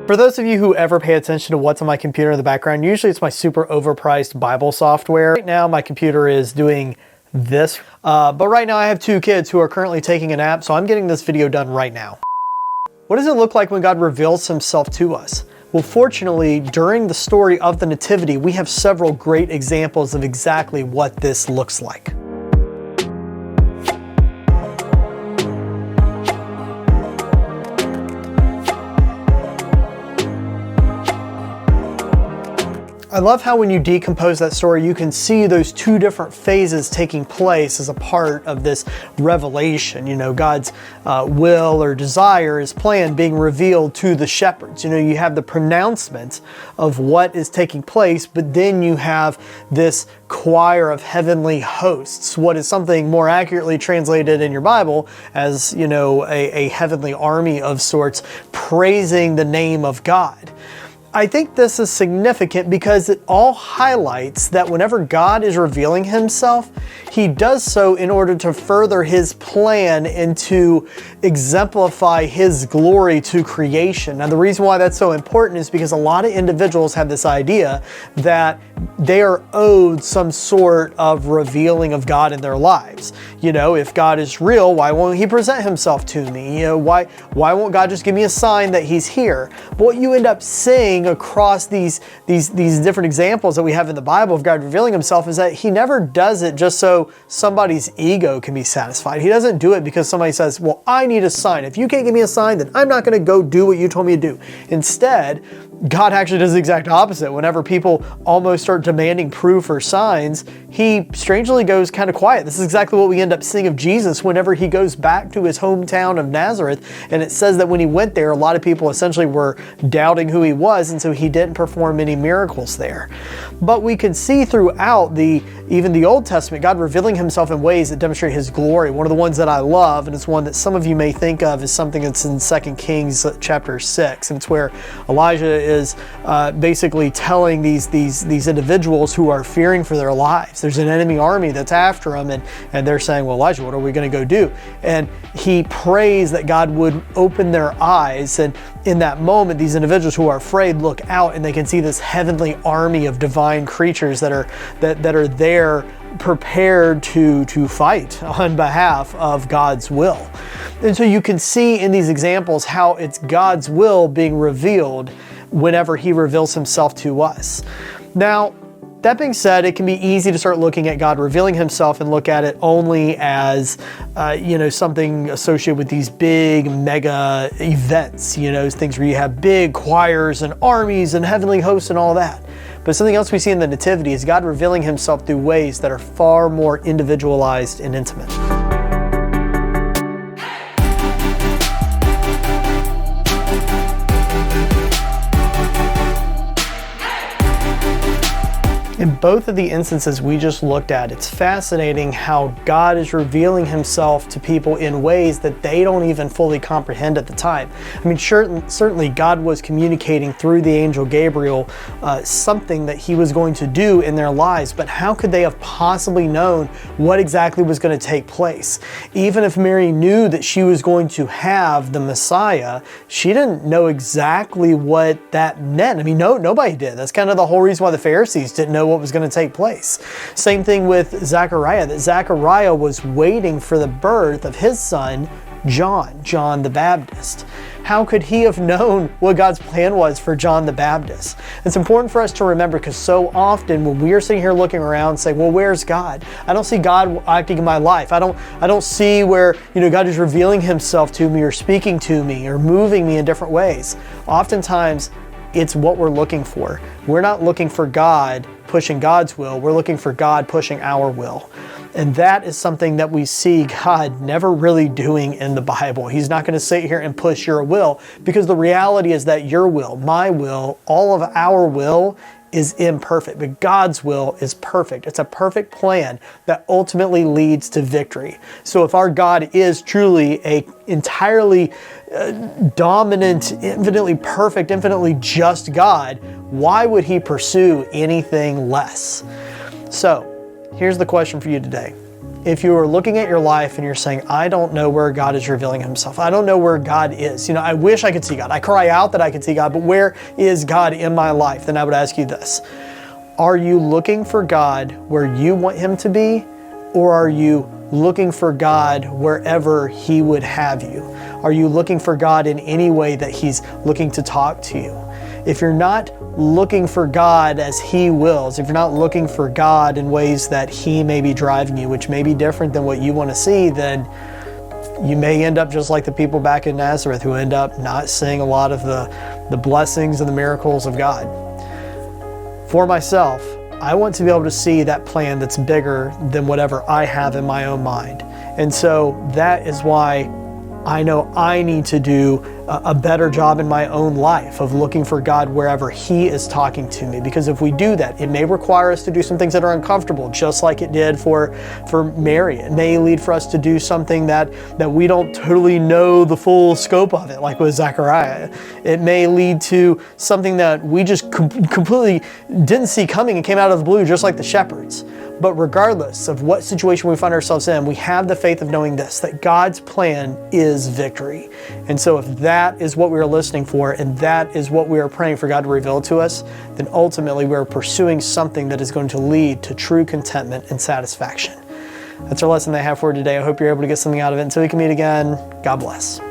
For those of you who ever pay attention to what's on my computer in the background, usually it's my super overpriced Bible software. Right now my computer is doing this, but right now I have 2 kids who are currently taking a nap, so I'm getting this video done right now. What does it look like when God reveals himself to us? Well, fortunately, during the story of the Nativity, we have several great examples of exactly what this looks like. I love how when you decompose that story, you can see those 2 different phases taking place as a part of this revelation. You know, God's will or desire, his plan being revealed to the shepherds. You know, you have the pronouncement of what is taking place, but then you have this choir of heavenly hosts, what is something more accurately translated in your Bible as, you know, a heavenly army of sorts, praising the name of God. I think this is significant because it all highlights that whenever God is revealing himself, he does so in order to further his plan and to exemplify his glory to creation. Now, the reason why that's so important is because a lot of individuals have this idea that they are owed some sort of revealing of God in their lives. You know, if God is real, why won't he present himself to me? You know, why won't God just give me a sign that he's here? But what you end up seeing across these different examples that we have in the Bible of God revealing himself is that he never does it just so somebody's ego can be satisfied. He doesn't do it because somebody says, well, I need a sign. If you can't give me a sign, then I'm not going to go do what you told me to do. Instead, God actually does the exact opposite. Whenever people almost start demanding proof or signs, he strangely goes kind of quiet. This is exactly what we end up seeing of Jesus whenever he goes back to his hometown of Nazareth. And it says that when he went there, a lot of people essentially were doubting who he was, and so he didn't perform any miracles there. But we can see throughout even the Old Testament, God revealing himself in ways that demonstrate his glory. One of the ones that I love, and it's one that some of you may think of, is something that's in 2 Kings chapter 6. And it's where Elijah is basically telling these individuals who are fearing for their lives. There's an enemy army that's after them, and they're saying, well, Elijah, what are we going to go do? And he prays that God would open their eyes, and in that moment, these individuals who are afraid look out and they can see this heavenly army of divine creatures that are there prepared to fight on behalf of God's will. And so you can see in these examples how it's God's will being revealed whenever he reveals himself to us. Now, that being said, it can be easy to start looking at God revealing himself and look at it only as, something associated with these big mega events, things where you have big choirs and armies and heavenly hosts and all that. But something else we see in the Nativity is God revealing himself through ways that are far more individualized and intimate. In both of the instances we just looked at, it's fascinating how God is revealing himself to people in ways that they don't even fully comprehend at the time. I mean, certainly God was communicating through the angel Gabriel something that he was going to do in their lives, but how could they have possibly known what exactly was going to take place? Even if Mary knew that she was going to have the Messiah, she didn't know exactly what that meant. I mean, nobody did. That's kind of the whole reason why the Pharisees didn't know what was going to take place. Same thing with Zechariah, that Zechariah was waiting for the birth of his son, John the Baptist. How could he have known what God's plan was for John the Baptist? It's important for us to remember, because so often when we are sitting here looking around saying, well, where's God? I don't see God acting in my life. I don't see where, God is revealing himself to me or speaking to me or moving me in different ways. Oftentimes, it's what we're looking for. We're not looking for God pushing God's will. We're looking for God pushing our will. And that is something that we see God never really doing in the Bible. He's not going to sit here and push your will, because the reality is that your will, my will, all of our will is imperfect, but God's will is perfect. It's a perfect plan that ultimately leads to victory. So if our God is truly a entirely dominant, infinitely perfect, infinitely just God, why would he pursue anything less? So here's the question for you today. if you are looking at your life and you're saying, I don't know where God is revealing himself. I don't know where God is. I wish I could see God. I cry out that I could see God, but where is God in my life? Then I would ask you this. Are you looking for God where you want him to be? Or are you looking for God wherever he would have you? Are you looking for God in any way that he's looking to talk to you? If you're not looking for God as he wills, if you're not looking for God in ways that he may be driving you, which may be different than what you want to see, then you may end up just like the people back in Nazareth who end up not seeing a lot of the blessings and the miracles of God. For myself, I want to be able to see that plan that's bigger than whatever I have in my own mind. And so that is why I know I need to do a better job in my own life of looking for God wherever he is talking to me. Because if we do that, it may require us to do some things that are uncomfortable, just like it did for Mary. It may lead for us to do something that we don't totally know the full scope of it, like with Zechariah. It may lead to something that we just completely didn't see coming and came out of the blue, just like the shepherds. But regardless of what situation we find ourselves in, we have the faith of knowing this, that God's plan is victory. And so if that is what we are listening for, and that is what we are praying for God to reveal to us, then ultimately we are pursuing something that is going to lead to true contentment and satisfaction. That's our lesson that I have for today. I hope you're able to get something out of it. Until we can meet again, God bless.